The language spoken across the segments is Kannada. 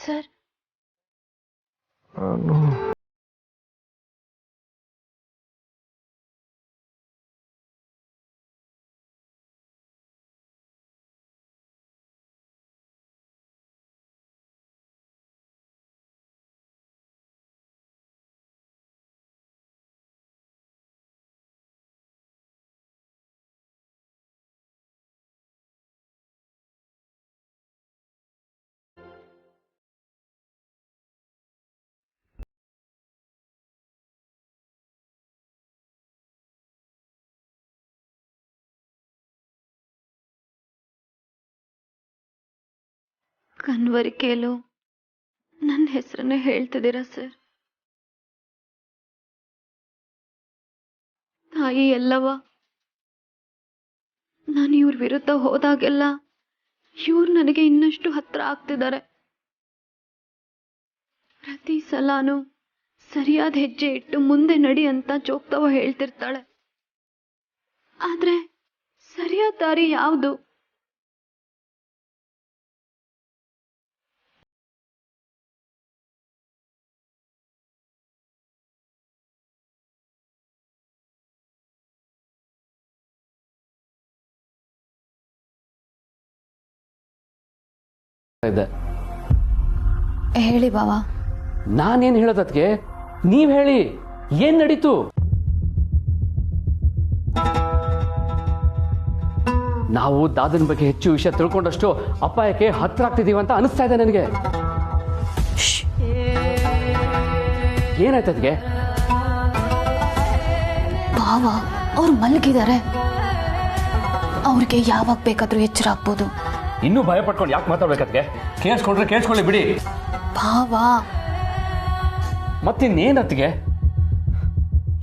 ಸರ್ ಕನ್ವರಿಕೆಯಲ್ಲೂ ನನ್ನ ಹೆಸರನ್ನೇ ಹೇಳ್ತಿದ್ದೀರಾ ಸರ್? ತಾಯಿ ಎಲ್ಲವ ನಾನು ಇವ್ರ ವಿರುದ್ಧ ಹೋದಾಗೆಲ್ಲ ಇವ್ರು ನನಗೆ ಇನ್ನಷ್ಟು ಹತ್ರ ಆಗ್ತಿದ್ದಾರೆ. ಪ್ರತಿ ಸಲಾನು ಸರಿಯಾದ ಹೆಜ್ಜೆ ಇಟ್ಟು ಮುಂದೆ ನಡಿ ಅಂತ ಜೋಗ್ತವ ಹೇಳ್ತಿರ್ತಾಳೆ. ಆದ್ರೆ ಸರಿಯಾದ ದಾರಿ ಯಾವುದು? ಹೇಳಿ ಬಾವಾ. ನಾನೇನ್ ಹೇಳೋದಕ್ಕೆ ನೀವ್ ಹೇಳಿ, ಏನ್ ನಡೀತು? ನಾವು ದಾದನ್ ಬಗ್ಗೆ ಹೆಚ್ಚು ವಿಷಯ ತಿಳ್ಕೊಂಡಷ್ಟು ಅಪಾಯಕ್ಕೆ ಹತ್ರ ಆಗ್ತಿದೀವಿ ಅಂತ ಅನಿಸ್ತಾ ಇದೆ ನನಗೆ. ಏನಾಯ್ತದ್ಗೆ? ಬಾವಾ ಅವ್ರು ಮಲಗಿದ್ದಾರೆ, ಅವ್ರಿಗೆ ಯಾವಾಗ ಬೇಕಾದ್ರೂ ಎಚ್ಚರ ಆಗ್ಬೋದು. ಇನ್ನೂ ಭಯ ಪಟ್ಕೊಂಡು ಯಾಕೆ ಮಾತಾಡ್ಬೇಕದ್ಗೆ? ಕೇಳಿಸ್ಕೊಂಡ್ರೆ ಕೇಳಿಸ್ಕೊಳ್ಳಿ ಬಿಡಿ. ಭಾವಾ ಮತ್ತಿನ್ನೇನತ್ತಿಗೆ?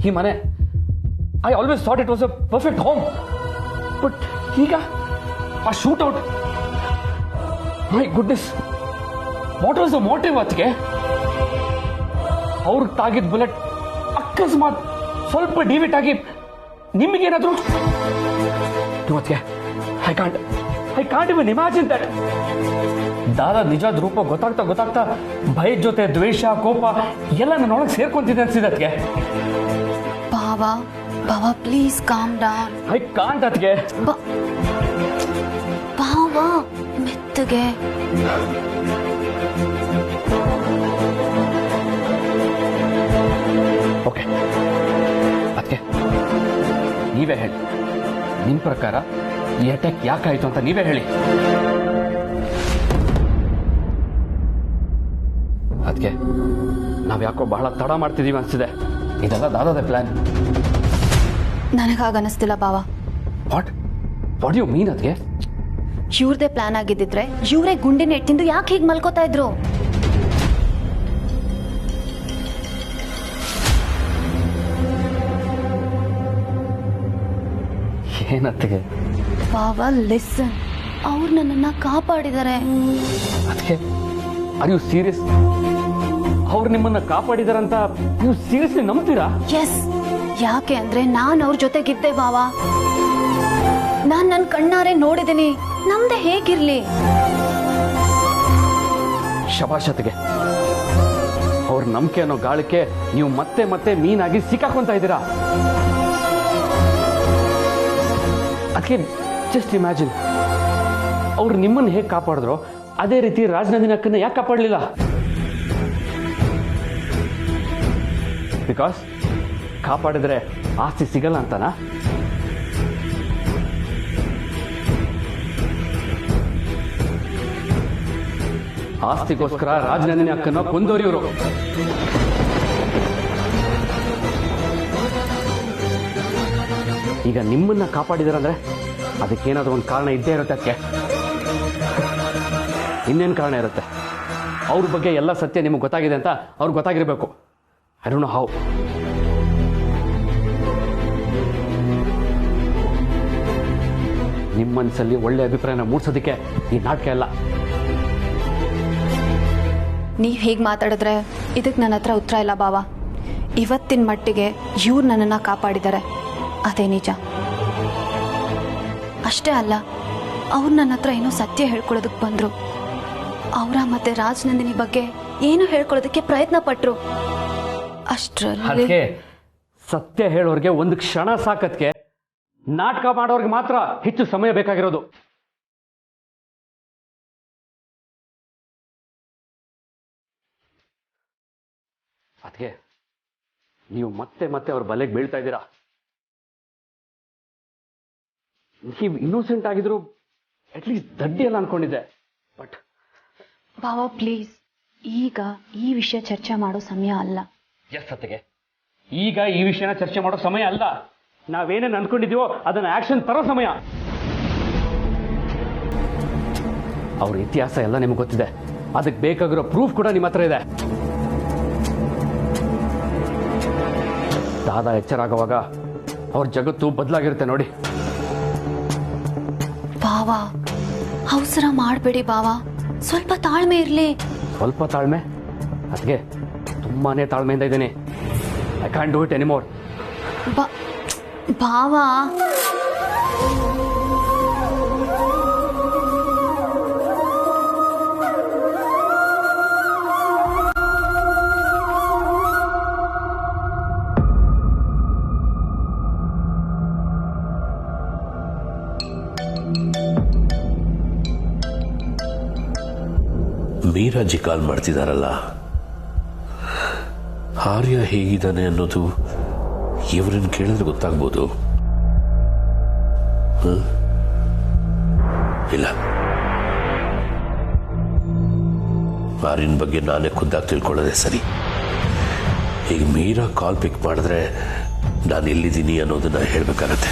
ಈ ಮನೆ I always thought it was a perfect home, but ಈಗ ಆ shoot out, my goodness, what was the motive ಅತ್ತಿಗೆ? ಅವ್ರಿಗೆ ತಾಗಿದ್ ಬುಲೆಟ್ ಅಕಸ್ಮಾತ್ ಸ್ವಲ್ಪ ಡಿವಿಟ್ ಆಗಿ ನಿಮಗೇನಾದ್ರು ಇವತ್ತಿಗೆ I can't even imagine that. ದಾದಾ ನಿಜವಾದ ರೂಪ ಗೊತ್ತಾಗ್ತಾ ಭಯದ ಜೊತೆ ದ್ವೇಷ, ಕೋಪ ಎಲ್ಲ ನನ್ನೊಳಗೆ ಸೇರ್ಕೊಂತಿದೆ ಅನ್ಸಿದೆ ಅತ್ಗೆ. ಬಾವಾ ಬಾವಾ please calm down. I can't ಅತ್ಗೆ. ಬಾವಾ ಮೆತ್ತಗೆ. ಓಕೆ ಅತ್ಗೆ, ನೀವೇ ಹೇಳಿ, ನಿಮ್ಮ ಪ್ರಕಾರ ಈ ಅಟ್ಯಾಕ್ ಯಾಕಾಯ್ತು ಅಂತ ನೀವೇ ಹೇಳಿ. ಅದಕ್ಕೆ ನಾವ್ಯಾಕೋ ಬಹಳ ತಡ ಮಾಡ್ತಿದೀವಿ ಅನ್ಸಿದೆ. ಇದೆಲ್ಲ ದಾದಾದ ಪ್ಲಾನ್. ನನಗಾಗ ಅನಿಸ್ತಿಲ್ಲ ಬಾವಾ. What you mean? ಅದಕ್ಕೆ ಇವ್ರದೇ ಪ್ಲಾನ್ ಆಗಿದ್ದಿದ್ರೆ ಇವರೇ ಗುಂಡಿನ ತಿಂದು ಯಾಕೆ ಹೀಗೆ ಮಲ್ಕೋತಾ ಇದ್ರು? ಏನತ್ತಿಗೆ? ಬಾವಾ ಲಿಸನ್, ಅವ್ರು ನನ್ನನ್ನ ಕಾಪಾಡಿದ್ದಾರೆ. ಅದಕ್ಕೆ ಆರ್ ಯು ಸೀರಿಯಸ್? ಅವ್ರು ನಿಮ್ಮನ್ನ ಕಾಪಾಡಿದಾರಂತ ನೀವು ಸೀರಿಯಸ್ಲಿ ನಂಬ್ತೀರಾ? ಎಸ್. ಯಾಕೆ ಅಂದ್ರೆ ನಾನು ಅವ್ರ ಜೊತೆಗಿದ್ದೆ ಬಾವಾ. ನಾನ್ ನನ್ನ ಕಣ್ಣಾರೆ ನೋಡಿದ್ದೀನಿ. ನಮ್ದೆ ಹೇಗಿರ್ಲಿ? ಶಬಾಷತ್ಗೆ, ಅವ್ರ ನಂಬಿಕೆ ಅನ್ನೋ ಗಾಳಕ್ಕೆ ನೀವು ಮತ್ತೆ ಮತ್ತೆ ಮೀನಾಗಿ ಸಿಕ್ಕಾಕೊಂತ ಇದ್ದೀರಾ. ಅದಕ್ಕೆ ಜಸ್ಟ್ ಇಮ್ಯಾಜಿನ್, ಅವ್ರು ನಿಮ್ಮನ್ನು ಹೇಗೆ ಕಾಪಾಡಿದ್ರು ಅದೇ ರೀತಿ ರಾಜನಂದಿನಿ ಅಕ್ಕನ್ನ ಯಾಕೆ ಕಾಪಾಡಲಿಲ್ಲ? ಬಿಕಾಸ್ ಕಾಪಾಡಿದ್ರೆ ಆಸ್ತಿ ಸಿಗಲ್ಲ ಅಂತನಾ? ಆಸ್ತಿಗೋಸ್ಕರ ರಾಜನಂದಿನಿ ಅಕ್ಕನ ಕೊಂದೋರಿಯವರು. ಈಗ ನಿಮ್ಮನ್ನ ಕಾಪಾಡಿದಾರಂದ್ರೆ ಅದಕ್ಕೇನಾದ್ರೂ ಒಂದು ಕಾರಣ ಇದ್ದೇ ಇರುತ್ತೆ. ಅದಕ್ಕೆ ಇನ್ನೇನು ಕಾರಣ ಇರುತ್ತೆ? ಅವ್ರ ಬಗ್ಗೆ ಎಲ್ಲ ಸತ್ಯ ನಿಮಗೆ ಗೊತ್ತಾಗಿದೆ ಅಂತ ಅವ್ರಿಗೆ ಗೊತ್ತಾಗಿರ್ಬೇಕು. I don't know how. ನಿಮ್ಮ ಮನಸ್ಸಲ್ಲಿ ಒಳ್ಳೆ ಅಭಿಪ್ರಾಯನ ಮೂಡಿಸೋದಕ್ಕೆ ಈ ನಾಟಕ ಎಲ್ಲ. ನೀವ್ ಹೇಗೆ ಮಾತಾಡಿದ್ರೆ ಇದಕ್ಕೆ ನನ್ನ ಹತ್ರ ಉತ್ತರ ಇಲ್ಲ ಬಾವಾ. ಇವತ್ತಿನ ಮಟ್ಟಿಗೆ ಇವ್ರು ನನ್ನನ್ನು ಕಾಪಾಡಿದ್ದಾರೆ, ಅದೇ ನಿಜ. ಅಷ್ಟೇ ಅಲ್ಲ, ಅವ್ರು ನನ್ನ ಹತ್ರ ಏನೋ ಸತ್ಯ ಹೇಳ್ಕೊಳ್ಳೋದಕ್ಕೆ ಬಂದರು. ಅವರ ಮತ್ತೆ ರಾಜನಂದಿನಿ ಬಗ್ಗೆ ಏನು ಹೇಳ್ಕೊಳ್ಳೋದಕ್ಕೆ ಪ್ರಯತ್ನ ಪಟ್ರು. ಅಷ್ಟರಲ್ಲಿ ಸತ್ಯ ಹೇಳೋರ್ಗೆ ಒಂದು ಕ್ಷಣ ಸಾಕತ್ಗೆ, ನಾಟಕ ಮಾಡೋರ್ಗೆ ಮಾತ್ರ ಹೆಚ್ಚು ಸಮಯ ಬೇಕಾಗಿರೋದು. ಅದಕ್ಕೆ ನೀವು ಮತ್ತೆ ಮತ್ತೆ ಅವ್ರ ಬಲೆಗೆ ಬೀಳ್ತಾ ಇದ್ದೀರಾ. ನೀವು ಇನ್ನೋಸೆಂಟ್ ಆಗಿದ್ರು ಅಟ್ಲೀಸ್ಟ್ ದಡ್ಡಿ ಎಲ್ಲ ಅನ್ಕೊಂಡಿದ್ದೆ. ಬಟ್ ಬಾವಾ ಪ್ಲೀಸ್, ಈಗ ಈ ವಿಷಯ ಚರ್ಚೆ ಮಾಡೋ ಸಮಯ ಅಲ್ಲ. ಎಸ್ ಸತ್ಯಗೆ, ಈಗ ಈ ವಿಷಯನ ಚರ್ಚೆ ಮಾಡೋ ಸಮಯ ಅಲ್ಲ. ನಾವೇನೇನು ಅನ್ಕೊಂಡಿದೀವೋ ಅದನ್ನ ಆಕ್ಷನ್ ತರೋ ಸಮಯ. ಅವ್ರ ಇತಿಹಾಸ ಎಲ್ಲ ನಿಮ್ಗೆ ಗೊತ್ತಿದೆ. ಅದಕ್ಕೆ ಬೇಕಾಗಿರೋ ಪ್ರೂಫ್ ಕೂಡ ನಿಮ್ಮ ಹತ್ರ ಇದೆ. ದಾದಾ ಎಚ್ಚರಾಗುವಾಗ ಅವ್ರ ಜಗತ್ತು ಬದಲಾಗಿರುತ್ತೆ ನೋಡಿ. ಬಾವಾ ಅವಸರ ಮಾಡಬೇಡಿ ಬಾವಾ, ಸ್ವಲ್ಪ ತಾಳ್ಮೆ ಇರಲಿ. ಸ್ವಲ್ಪ ತಾಳ್ಮೆ? ಅದಕ್ಕೆ ತುಂಬಾನೇ ತಾಳ್ಮೆಯಿಂದ ಇದ್ದೀನಿ. I can do it anymore. ಬಾವಾ ಮೀರಾಜಿ ಕಾಲ್ ಮಾಡ್ತಿದಾರಲ್ಲ, ಆರ್ಯ ಹೇಗಿದ್ದಾನೆ ಅನ್ನೋದು ಇವರನ್ನು ಕೇಳಿದ್ರೆ ಗೊತ್ತಾಗ್ಬೋದು. ಇಲ್ಲ, ಆರ್ಯನ ಬಗ್ಗೆ ನಾನೇ ಖುದ್ದಾಗಿ ತಿಳ್ಕೊಳ್ಳೋದೆ ಸರಿ. ಈಗ ಮೀರಾ ಕಾಲ್ ಪಿಕ್ ಮಾಡಿದ್ರೆ ನಾನು ಎಲ್ಲಿದ್ದೀನಿ ಅನ್ನೋದನ್ನ ಹೇಳ್ಬೇಕಾಗತ್ತೆ.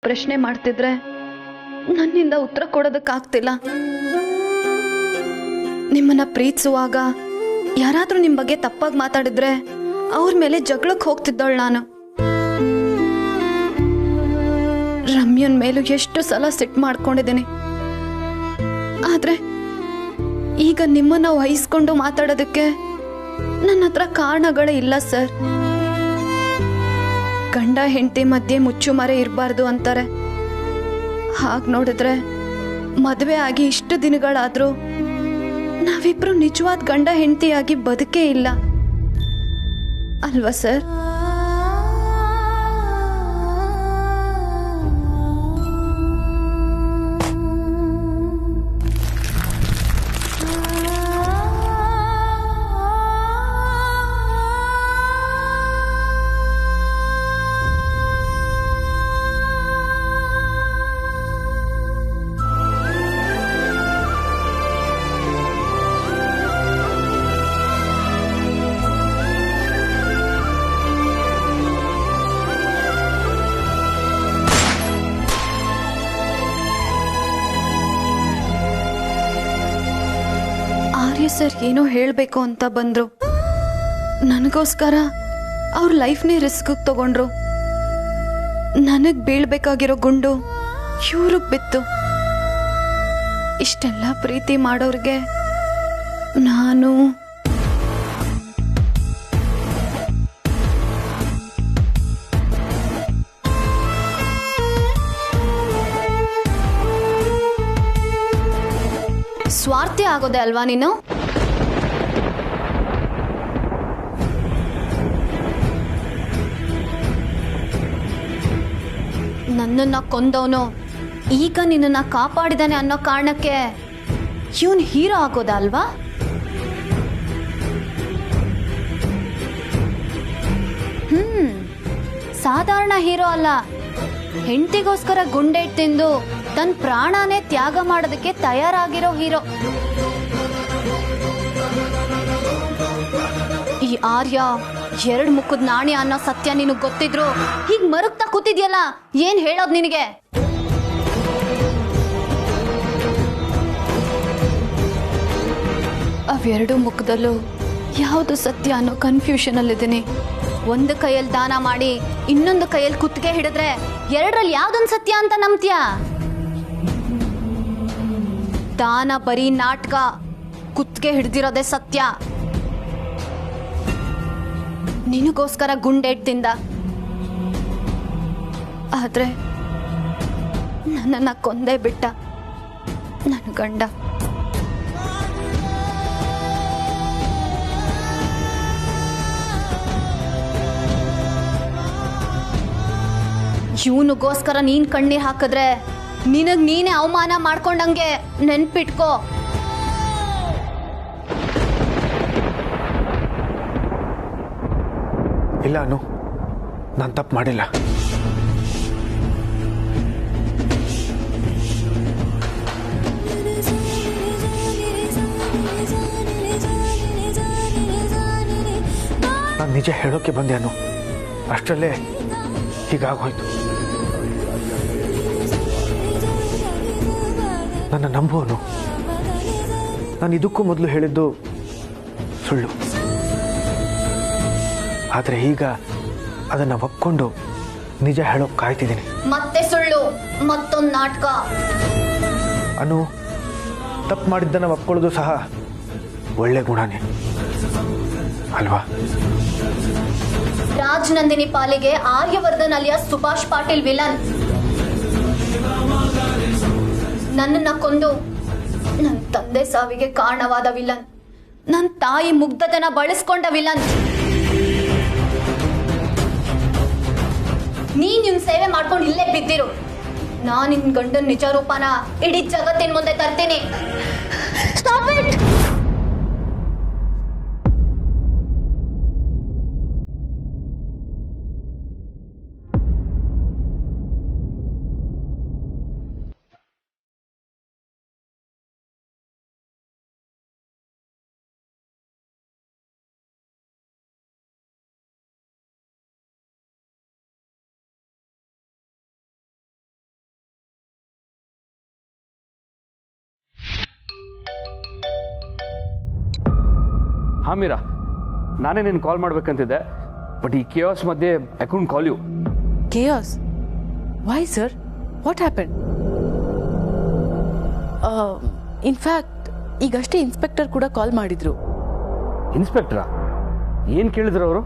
ಪ್ರಶ್ನೆ ಮಾಡ್ತಿದ್ರೆ ನನ್ನಿಂದ ಉತ್ತರ ಕೊಡೋದಕ್ಕಾಗ್ತಿಲ್ಲ. ನಿಮ್ಮನ್ನ ಪ್ರೀತಿಸುವಾಗ ಯಾರಾದ್ರೂ ನಿಮ್ ಬಗ್ಗೆ ತಪ್ಪಾಗಿ ಮಾತಾಡಿದ್ರೆ ಅವ್ರ ಮೇಲೆ ಜಗಳಕ್ಕೆ ಹೋಗ್ತಿದ್ದವಳು ನಾನು. ರಮ್ಯನ್ ಮೇಲೂ ಎಷ್ಟು ಸಲ ಸಿಟ್ಟು ಮಾಡ್ಕೊಂಡಿದ್ದೀನಿ. ಆದ್ರೆ ಈಗ ನಿಮ್ಮನ್ನ ವಹಿಸ್ಕೊಂಡು ಮಾತಾಡೋದಕ್ಕೆ ನನ್ನ ಹತ್ರ ಕಾರಣಗಳೇ ಇಲ್ಲ ಸರ್. ಗಂಡ ಹೆಂಡತಿ ಮಧ್ಯೆ ಮುಚ್ಚುಮರೆ ಇರಬಾರ್ದು ಅಂತಾರೆ. ಹಾಗೆ ನೋಡಿದ್ರೆ ಮದುವೆ ಆಗಿ ಇಷ್ಟು ದಿನಗಳಾದ್ರೂ ನಾವಿಬ್ರು ನಿಜವಾದ ಗಂಡ ಹೆಂಡತಿಯಾಗಿ ಬದುಕೇ ಇಲ್ಲ ಅಲ್ವಾ ಸರ್? ಸರ್ ಏನೋ ಹೇಳಬೇಕು ಅಂತ ಬಂದ್ರು. ನನಗೋಸ್ಕರ ಅವ್ರ ಲೈಫ್ನೇ ರಿಸ್ಕ್ ತಗೊಂಡ್ರು. ನನಗ್ ಬೀಳ್ಬೇಕಾಗಿರೋ ಗುಂಡು ಇವ್ರಿಗೆ ಬಿತ್ತು. ಇಷ್ಟೆಲ್ಲ ಪ್ರೀತಿ ಮಾಡೋರ್ಗೆ ನಾನು ಸ್ವಾರ್ಥಿ ಆಗೋದೆ ಅಲ್ವಾ ನೀನು? ನನ್ನನ್ನ ಕೊಂದವನು ಈಗ ನಿನ್ನನ್ನ ಕಾಪಾಡಿದಾನೆ ಅನ್ನೋ ಕಾರಣಕ್ಕೆ ಇವನ್ ಹೀರೋ ಆಗೋದ ಅಲ್ವಾ? ಸಾಧಾರಣ ಹೀರೋ ಅಲ್ಲ, ಹೆಂಡತಿಗೋಸ್ಕರ ಗುಂಡೇಟ್ ತಿಂದು ತನ್ನ ಪ್ರಾಣನೇ ತ್ಯಾಗ ಮಾಡೋದಕ್ಕೆ ತಯಾರಾಗಿರೋ ಹೀರೋ. ಆರ್ಯ 2 ಮುಖದ ನಾಣ್ಯ ಅನ್ನೋ ಸತ್ಯ ನಿನಗ್ ಗೊತ್ತಿದ್ರು ಹೀಗ್ ಮರುಗ್ತಾ ಕೂತಿದ್ಯಲ್ಲ, ಏನ್ ಹೇಳೋದ್ ನಿನಗೆ? ಅವೆರಡು ಮುಖದಲ್ಲೂ ಯಾವುದು ಸತ್ಯ ಅನ್ನೋ ಕನ್ಫ್ಯೂಷನ್ ಅಲ್ಲಿದ್ದೀನಿ. ಒಂದು ಕೈಯಲ್ಲಿ ದಾನ ಮಾಡಿ ಇನ್ನೊಂದು ಕೈಯಲ್ಲಿ ಕುತ್ತಿಗೆ ಹಿಡಿದ್ರೆ ಎರಡರಲ್ಲಿ ಯಾವ್ದೊಂದು ಸತ್ಯ ಅಂತ ನಂಬ್ತೀಯ? ದಾನ ಬರೀ ನಾಟಕ, ಕುತ್ತಿಗೆ ಹಿಡ್ದಿರೋದೇ ಸತ್ಯ. ನಿನಗೋಸ್ಕರ ಗುಂಡೇಟ್ ತಿಂದ, ಆದ್ರೆ ನನ್ನನ್ನ ಕೊಂದೇ ಬಿಟ್ಟ ನನ್ನ ಗಂಡ. ಇವನಿಗೋಸ್ಕರ ನೀನ್ ಕಣ್ಣೀರ್ ಹಾಕಿದ್ರೆ ನಿನಗ್ ನೀನೇ ಅವಮಾನ ಮಾಡ್ಕೊಂಡಂಗೆ ನೆನ್ಪಿಟ್ಕೋ. ಇಲ್ಲ ಅನು, ನಾನು ತಪ್ಪು ಮಾಡಿಲ್ಲ. ನಾನು ನಿಜ ಹೇಳೋಕೆ ಬಂದೆ ಅನು, ಅಷ್ಟರಲ್ಲೇ ಹೀಗಾಗೋಯ್ತು. ನನ್ನ ನಂಬುವನು. ನಾನು ಇದಕ್ಕೂ ಮೊದಲು ಹೇಳಿದ್ದು ಸುಳ್ಳು, ಆದರೆ ಈಗ ಅದನ್ನು ಒಪ್ಕೊಂಡು ನಿಜ ಹೇಳೋಕೆ ಕಾಯ್ತಿದ್ದೀನಿ. ಮತ್ತೆ ಸುಳ್ಳು, ಮತ್ತೊಂದು ನಾಟಕ. ಅನು, ತಪ್ಪು ಮಾಡಿದ್ದನ್ನು ಒಪ್ಕೊಳ್ಳೋದು ಸಹ ಒಳ್ಳೆ ಗುಣನೇ ಅಲ್ವಾ? ರಾಜನಂದಿನಿ ಪಾಲಿಗೆ ಆರ್ಯವರ್ಧನ್ ಅಲಿಯಾ ಸುಭಾಷ್ ಪಾಟೀಲ್ ವಿಲನ್. ನನ್ನನ್ನ ಕೊಂದು ನನ್ನ ತಂದೆ ಸಾವಿಗೆ ಕಾರಣವಾದ ವಿಲನ್, ನನ್ನ ತಾಯಿ ಮುಗ್ಧತನ ಬಳಸ್ಕೊಂಡ ವಿಲನ್. ನೀನ್ ನಿನ್ ಸೇವೆ ಮಾಡ್ಕೊಂಡು ಇಲ್ಲೇ ಬಿದ್ದಿರು. ನಾನು ನಿನ್ ಗಂಡನ ನಿಜ ರೂಪನ ಇಡೀ ಜಗತ್ತಿನ ಮುಂದೆ ತರ್ತೀನಿ. Stop it. ಹಾಂ ಮೀರಾ, ನಾನೇ ನೀನು ಕಾಲ್ ಮಾಡ್ಬೇಕಂತಿದ್ದೆ, ಬಟ್ ಈ ಕೇಯಾಸ್ ಮಧ್ಯೆ I couldn't call you. Chaos? Why, sir? What happened? In fact, ಈಗಷ್ಟೇ ಇನ್ಸ್ಪೆಕ್ಟರ್ ಕೂಡ ಕಾಲ್ ಮಾಡಿದ್ರು. ಇನ್ಸ್ಪೆಕ್ಟ್ರಾ? ಏನು ಕೇಳಿದ್ರು ಅವರು?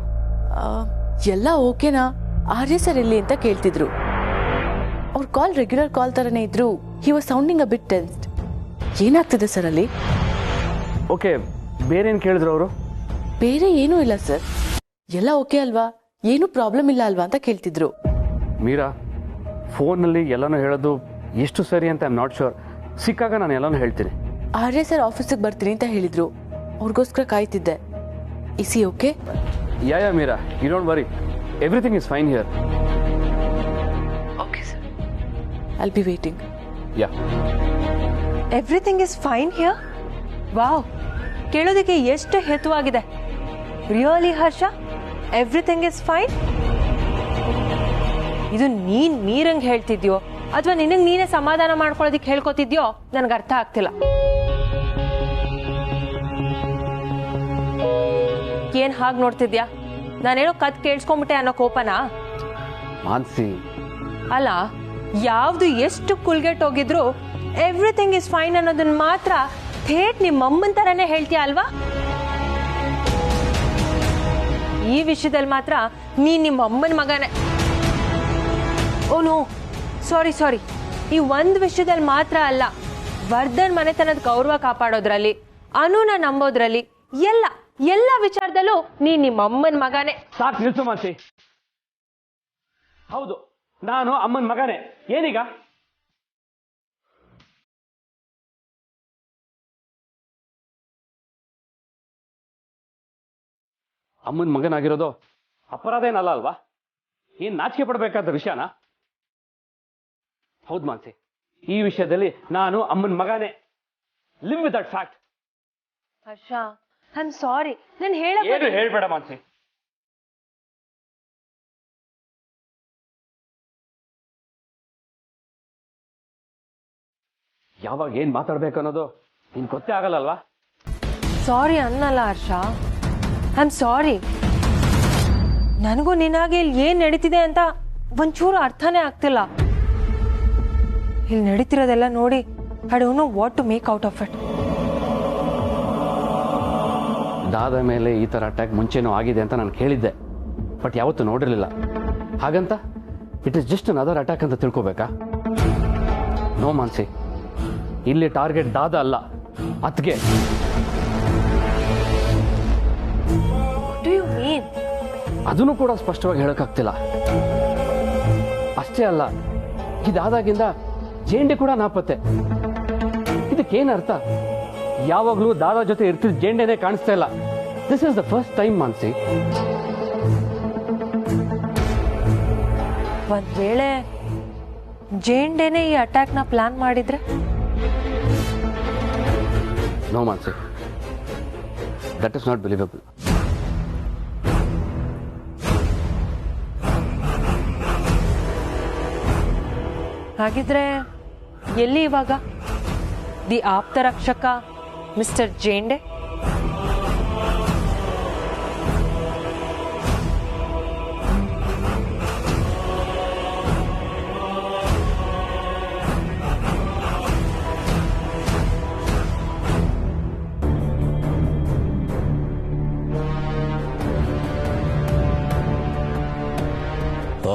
ಎಲ್ಲ ಓಕೆನಾ, ಆರ್ಯ ಸರ್ ಎಲ್ಲಿ ಅಂತ ಕೇಳ್ತಿದ್ರು. ಅವ್ರ ಕಾಲ್ ರೆಗ್ಯುಲರ್ ಕಾಲ್ ಥರನೇ ಇದ್ರು. He was sounding a bit tensed. ಏನಾಗ್ತಿದೆ ಸರ್ ಅಲ್ಲಿ? ಓಕೆ, ಬೇರೆ ಏನು ಕೇಳಿದ್ರು ಅವರು? ಬೇರೆ ಏನೂ ಇಲ್ಲ ಸರ್, ಎಲ್ಲ ಓಕೆ ಅಲ್ವಾ, ಏನೂ ಪ್ರಾಬ್ಲಮ್ ಇಲ್ಲ ಅಲ್ವಾ ಅಂತ ಕೇಳ್ತಿದ್ರು. ಮೀರಾ, ಫೋನಲ್ಲಿ ಎಲ್ಲನೂ ಹೇಳೋದು ಎಷ್ಟು ಸರಿ ಅಂತ ಐ ಆಮ್ ನಾಟ್ ಶೋರ್. ಸಿಕ್ಕಾಗ ನಾನು ಎಲ್ಲನೂ ಹೇಳ್ತೀನಿ. ಆರ್ಯ ಸರ್ ಆಫೀಸಿಗೆ ಬರ್ತೀನಿ ಅಂತ ಹೇಳಿದ್ರು, ಅವ್ರಿಗೋಸ್ಕರ ಕಾಯ್ತಿದ್ದೆ. Is he okay? Yeah Meera, you don't worry, everything is fine here. Okay sir, I'll be waiting. Yeah. Everything is fine here? Wow, ಕೇಳೋದಕ್ಕೆ ಎಷ್ಟು ಹೇತುವಾಗಿದೆ. Really Harsha, everything is fine? ಇದು ನೀನ್ ಮೀರಂಗ್ ಹೇಳ್ತಿದ್ಯೋ ಅಥವಾ ನಿನಗೆ ನೀನೇ ಸಮಾಧಾನ ಮಾಡ್ಕೊಳ್ಳೋದಿಕ್ಕೆ ಹೇಳ್ಕೊತಿದ್ಯೋ ನನಗೆ ಅರ್ಥ ಆಗ್ತಿಲ್ಲ. ಏನ್ ಹಾಗೆ ನೋಡ್ತಿದ್ಯಾ? ನಾನೇನೋ ಕತ್ ಕೇಳಿಸ್ಕೊಂಬಿಟ್ಟೆ ಅನ್ನೋ ಕೋಪನಾ? ಮಾನ್ಸಿ, ಅಲ್ಲ, ಯಾವ್ದು ಎಷ್ಟು ಕುಲ್ಗೆಟ್ಟೋಗಿದ್ರು ಎವ್ರಿಥಿಂಗ್ ಇಸ್ ಫೈನ್ ಅನ್ನೋದನ್ನ ಮಾತ್ರ ಥೇಟ್ ನಿಮ್ಮ ಅಮ್ಮನ ತರನೇ ಹೇಳ್ತೀಯ ಅಲ್ವಾ? ಈ ವಿಷಯದಲ್ಲಿ ಮಾತ್ರ ನೀನ್ ನಿಮ್ಮ ಅಮ್ಮನ ಮಗನೇ. ಓನು ಸಾರಿ, ಈ ಒಂದು ವಿಷಯದಲ್ಲಿ ಮಾತ್ರ ಅಲ್ಲ, ವರ್ಧನ್ ಮನೆತನದ ಗೌರವ ಕಾಪಾಡೋದ್ರಲ್ಲಿ, ಅನುನ ನಂಬೋದ್ರಲ್ಲಿ, ಎಲ್ಲ ವಿಚಾರದಲ್ಲೂ ನೀನ್ ನಿಮ್ಮ ಅಮ್ಮನ ಮಗನೇ. ಸಾಕು ನಿಲ್ಸು ಮಾನ್ಸಿ. ಹೌದು, ನಾನು ಅಮ್ಮನ ಮಗನೇ. ಏನೀಗ? ಅಮ್ಮನ ಮಗನಾಗಿರೋದು ಅಪರಾಧ ಏನಲ್ಲ ಅಲ್ವಾ? ಏನ್ ನಾಚಿಕೆ ಪಡಬೇಕಾದ ವಿಷಯನಾ? ಹೌದು ಮಾನ್ಸಿ, ಈ ವಿಷಯದಲ್ಲಿ ನಾನು ಅಮ್ಮನ ಮಗನೇ. Live with that fact. Harsha, I am sorry. ನಾನು ಏನು ಹೇಳ್ಬೇಡ ಮಾನ್ಸಿ. ಯಾವಾಗ ಏನ್ ಮಾತಾಡ್ಬೇಕು ಅನ್ನೋದು ನಿನ್ ಗೊತ್ತೇ ಆಗಲ್ಲಲ್ವಾ? ಸಾರಿ ಅನ್ನಲ್ಲ ಹರ್ಷ, ಐ ಆಮ್ ಸಾರಿ. ನನಗೂ ನಿನ್ನಾಗೆ ಇಲ್ಲಿ ಏನ್ ನಡೀತಿದೆ ಅಂತ ಒಂಚೂರು ಅರ್ಥನೇ ಆಗ್ತಿಲ್ಲ. ಇಲ್ಲಿ ನಡೀತಿರೋದೆಲ್ಲ ನೋಡಿ I don't know what to make out of it. ದಾದ ಮೇಲೆ ಈ ಥರ ಅಟ್ಯಾಕ್ ಮುಂಚೆನೂ ಆಗಿದೆ ಅಂತ ನಾನು ಕೇಳಿದ್ದೆ, ಬಟ್ ಯಾವತ್ತೂ ನೋಡಿರಲಿಲ್ಲ. ಹಾಗಂತ it is just another attack ಅಂತ ತಿಳ್ಕೊಬೇಕಾ? ನೋ ಮಾನ್ಸಿ, ಇಲ್ಲಿ ಟಾರ್ಗೆಟ್ ದಾದ ಅಲ್ಲ, ಅತ್ಗೆ. ಅದನ್ನು ಕೂಡ ಸ್ಪಷ್ಟವಾಗಿ ಹೇಳೋಕ್ಕಾಗ್ತಿಲ್ಲ. ಅಷ್ಟೇ ಅಲ್ಲ, ಇದಾದಾಗಿಂದ ಜೇಂಡೆ ಕೂಡ ನಾಪತ್ತೆ. ಇದಕ್ಕೇನು ಅರ್ಥ? ಯಾವಾಗಲೂ ದಾದಾ ಜೊತೆ ಇರ್ತಿದ್ದ ಜೇಂಡೆನೇ ಕಾಣಿಸ್ತಾ ಇಲ್ಲ. This is the first time Mansi. ಒಂದ್ ವೇಳೆ ಜೇಂಡೆನೇ ಈ ಅಟ್ಯಾಕ್ ನ ಪ್ಲಾನ್ ಮಾಡಿದ್ರೆ? No Mansi, that is not believable. ಹಾಗಿದ್ರೆ ಎಲ್ಲಿ ಇವಾಗ ದಿ ಆಪ್ತ ರಕ್ಷಕ ಮಿಸ್ಟರ್ ಜೇಂಡೆ?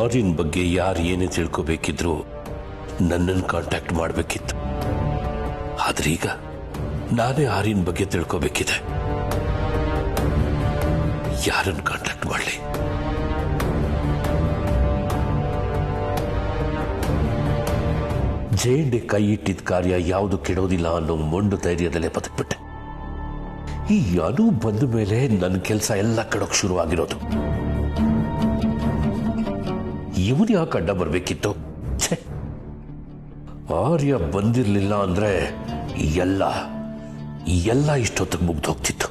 ಆರ್ಯನ್ ಬಗ್ಗೆ ಯಾರು ಏನೇ ತಿಳ್ಕೋಬೇಕಿದ್ರು ನನ್ನನ್ನು ಕಾಂಟ್ಯಾಕ್ಟ್ ಮಾಡಬೇಕಿತ್ತು. ಆದ್ರೆ ಈಗ ನಾನೇ ಆರ್ಯನ್ ಬಗ್ಗೆ ತಿಳ್ಕೋಬೇಕಿದೆ. ಯಾರನ್ನು ಕಾಂಟ್ಯಾಕ್ಟ್ ಮಾಡಲಿ? ಜೇಂಡೆ ಕೈ ಇಟ್ಟಿದ್ದ ಕಾರ್ಯ ಯಾವುದು ಕೆಡೋದಿಲ್ಲ ಅನ್ನೋ ಮೊಂಡು ಧೈರ್ಯದಲ್ಲೇ ಬದುಕ್ಬಿಟ್ಟೆ. ಈ ಅನು ಬಂದ ಮೇಲೆ ನನ್ನ ಕೆಲಸ ಎಲ್ಲ ಕೆಡೋಕ್ ಶುರುವಾಗಿರೋದು. ಇವನು ಯಾಕೆ ಅಡ್ಡ ಬರಬೇಕಿತ್ತು? ಆರ್ಯ ಬಂದಿರಲಿಲ್ಲ ಅಂದ್ರೆ ಎಲ್ಲ ಇಷ್ಟೊತ್ತಿಗೆ ಮುಗ್ದು ಹೋಗ್ತಿತ್ತು.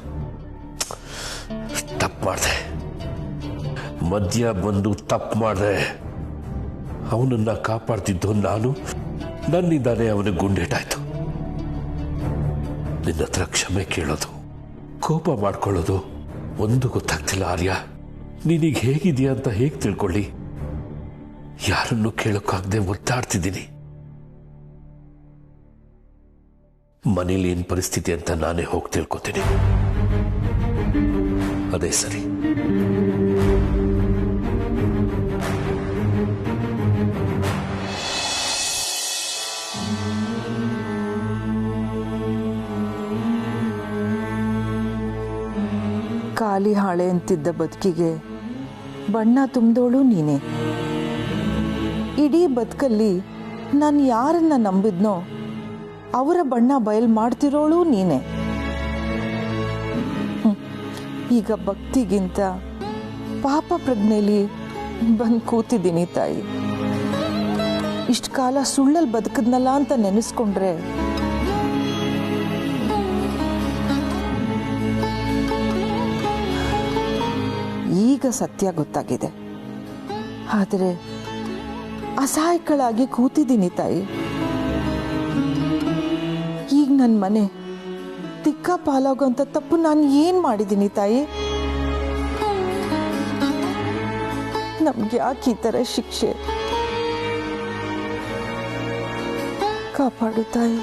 ತಪ್ಪು ಮಾಡಿದೆ, ಮಧ್ಯ ಬಂದು ತಪ್ಪು ಮಾಡಿದೆ. ಅವನನ್ನ ಕಾಪಾಡ್ತಿದ್ದು ನಾನು, ನನ್ನಿಂದಾನೇ ಅವನಿಗೆ ಗುಂಡೇಟಾಯ್ತು. ನಿನ್ನ ಹತ್ರ ಕ್ಷಮೆ ಕೇಳೋದು, ಕೋಪ ಮಾಡ್ಕೊಳ್ಳೋದು ಒಂದು ಗೊತ್ತಾಗ್ತಿಲ್ಲ ಆರ್ಯ. ನೀನೀಗ ಹೇಗಿದೆಯಾ ಅಂತ ಹೇಗೆ ತಿಳ್ಕೊಳ್ಳಿ? ಯಾರನ್ನು ಕೇಳೋಕ್ಕಾಗದೆ ಒತ್ತಾಡ್ತಿದ್ದೀನಿ. ಮನೇಲಿ ಏನ್ ಪರಿಸ್ಥಿತಿ ಅಂತ ನಾನೇ ಹೋಗಿ ತಿಳ್ಕೊತೀನಿ. ಅದೇ ಸರಿ. ಖಾಲಿ ಹಾಳೆ ಅಂತಿದ್ದ ಬದುಕಿಗೆ ಬಣ್ಣ ತುಂಬಿದೋಳು ನೀನೆ. ಇಡೀ ಬದುಕಲ್ಲಿ ನಾನು ಯಾರನ್ನ ನಂಬಿದ್ನೋ ಅವರ ಬಣ್ಣ ಬಯಲು ಮಾಡ್ತಿರೋಳು ನೀನೆ. ಈಗ ಭಕ್ತಿಗಿಂತ ಪಾಪ ಪ್ರಜ್ಞೆಲಿ ಬಂದು ಕೂತಿದ್ದೀನಿ ತಾಯಿ. ಇಷ್ಟು ಕಾಲ ಸುಳ್ಳಲ್ಲಿ ಬದುಕದ್ನಲ್ಲ ಅಂತ ನೆನೆಸ್ಕೊಂಡ್ರೆ ಈಗ ಸತ್ಯ ಗೊತ್ತಾಗಿದೆ. ಆದರೆ ಅಸಹಾಯಕಳಾಗಿ ಕೂತಿದ್ದೀನಿ ತಾಯಿ. ಈಗ ನನ್ನ ಮನೆ ತಿಕ್ಕ ಪಾಲಾಗೋಂಥ ತಪ್ಪು ನಾನು ಏನು ಮಾಡಿದ್ದೀನಿ ತಾಯಿ? ನಮ್ಗೆ ಯಾಕೆ ಈ ಥರ ಶಿಕ್ಷೆ? ಕಾಪಾಡು ತಾಯಿ.